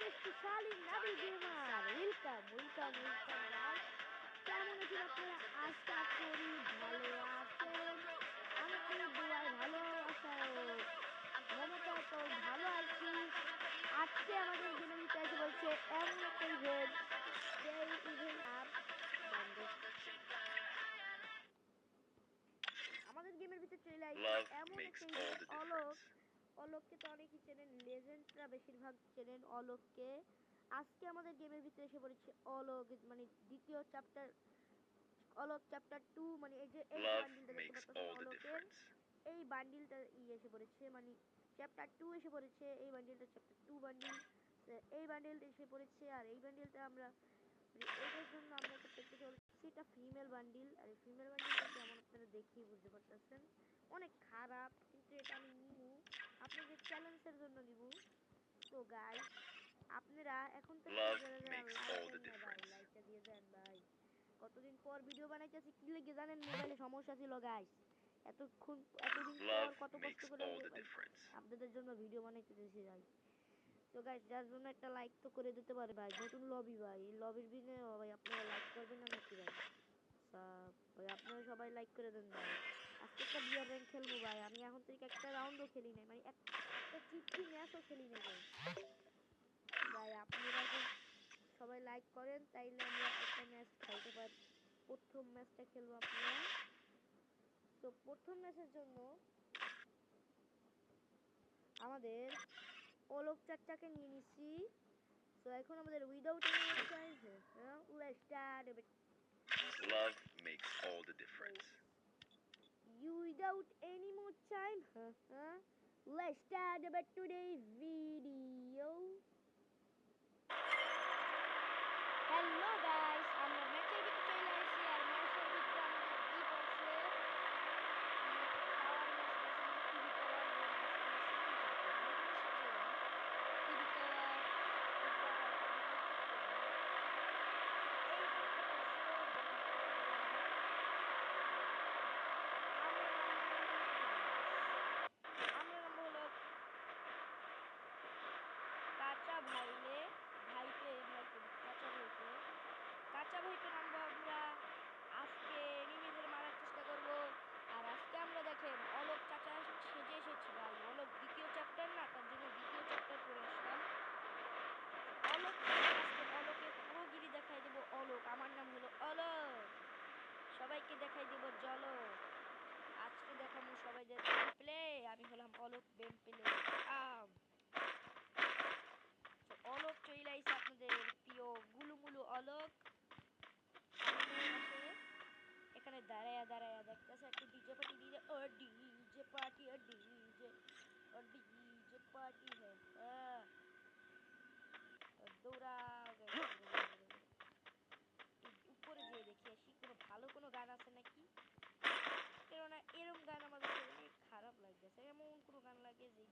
শক্তিশালী নাবি gamer welcome guys. কেমন আছেন আপনারা? আশা করি ভালো আছেন। আমাকে দুয়ায় ভালো আসায় মমতা তো ভালো আছি। আজকে আমাদের গেমের ভিতরে এসে বলছে এমন একটা ইভেন্ট, যে ইভেন্ট আমাদের গেমের ভিতরে চলে আসছে এমন একটা ইভেন্ট অলোককে তো অনেকেই চেনেন, লেজেন্ডরা বেশিরভাগ চেনেন অলোককে। আজকে আমাদের গেমের ভিতরে এসে পড়েছে অলোক, মানে দ্বিতীয় চ্যাপ্টার, অলোক চ্যাপ্টার 2। মানে এই যে এই বান্ডিলটা দেখতে পাচ্ছেন অলোকের, এই বান্ডিলটা এসে পড়েছে, মানে চ্যাপ্টার 2 এসে পড়েছে। এই বান্ডিলটা চ্যাপ্টার 2 বান্ডিল, এই বান্ডিলটা এসে পড়েছে। আর এই বান্ডিলটা আমরা এটার জন্য আমরা করতে চলছি এটা ফিমেল বান্ডিল। আর এই ফিমেল বান্ডিলটা কেমন আপনারা দেখেই বুঝতে পারতেছেন, অনেক খারাপ, কিন্তু এটা আমি নিব আপনাদের চ্যালেঞ্জের জন্য নিব। তো গাইস আপনারা এখন তো লাইকটা দিয়ে দেন ভাই। কতদিন পর ভিডিও বানাইতেছি, কি লেগে জানেন, মোবাইলে সমস্যা ছিল গাইস। এতদিন পর কত কষ্ট করে আপনাদের জন্য ভিডিও বানাইতেছি ভাই। তো গাইস যার জন্য একটা লাইক তো করে দিতে পারে ভাই। নতুন লবি ভাই, এই লবির বিনে ভাই আপনারা লাইক করবেন না নাকি ভাই? ভাই আপনারা সবাই লাইক করে দেন ভাই। আজকে একটা বিয়ার র্যাঙ্ক খেলবো ভাই। আমি এখন থেকে একটা রাউন্ডও খেলি নাই, মানে একটা চিঠি ম্যাচও খেলি নাই ভাই। ভাই আপনারা সবাই লাইক করেন, তাইলে আমরা একটা ম্যাচ খেলতে পারি। প্রথম ম্যাচটা খেলবো আপনারা। তো প্রথম ম্যাচের জন্য আমাদের অলোক চাচাকে নিয়ে নিছি। তো এখন আমাদের without any more time, let's start. Love makes all the difference. You without any more time, let's start about today's video. Hello guys, আমরা ম্যাচের ভিতরে চলে আসছি। আর ম্যাচের ভিতরে আমাদের কি পড়ছে, টাওয়ার ম্যাচ আছে, টিভি টাওয়ার টিভি টাওয়ার এটা বাংলায় ঠিক করি। এই ম্যাপটা পড়ছে আমরা নামবো হলো কাঁচা ভাইপে নামবো আমরা। আজকে এনিমিদের মারার চেষ্টা করব। আর আজকে আমরা দেখেন অলোক চাচা সেজে এসেছি ভাই। অলোক দ্বিতীয় চ্যাপ্টার না, তার জন্য দ্বিতীয় চ্যাপ্টার পড়ে আসলাম। অলোকের পুরোগিরি দেখাই দেব। অলোক, আমার নাম হলো অলোক, সবাইকে দেখাই দেব জলক। আজকে দেখাবো সবাইদের প্লে, আমি হলাম অলোক বেম প্লে। অলোক চলে আইছে, আপনাদের প্রিয় গুলুমুলু অলোক এখানে দাঁড়ায়া দেখতেছে একটু ডিজে পার্টি, ডিজে পার্টি হ্যাঁ দৌড়া। উপরে যেয়ে দেখি আসি কোনো ভালো কোনো গান আছে নাকি, কেননা এরম গান আমাদের অনেক খারাপ লাগতেছে। এমন কোনো গান লাগে যে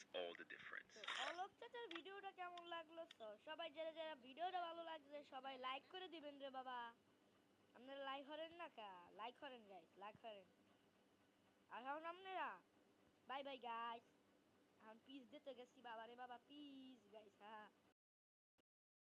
makes all the difference. Alok চাচার ভিডিওটা কেমন লাগলো? সবাই যারা যারা ভিডিওটা ভালো লাগছে সবাই লাইক করে দিবেন রে বাবা। আপনারা লাইক করেন না কা? লাইক করেন গাইস, লাইক করেন। আর এখন আপনারা বাই বাই গাইস। এখন পিস দিতে গেছি বাবা রে বাবা, পিস গাইস। হ্যাঁ।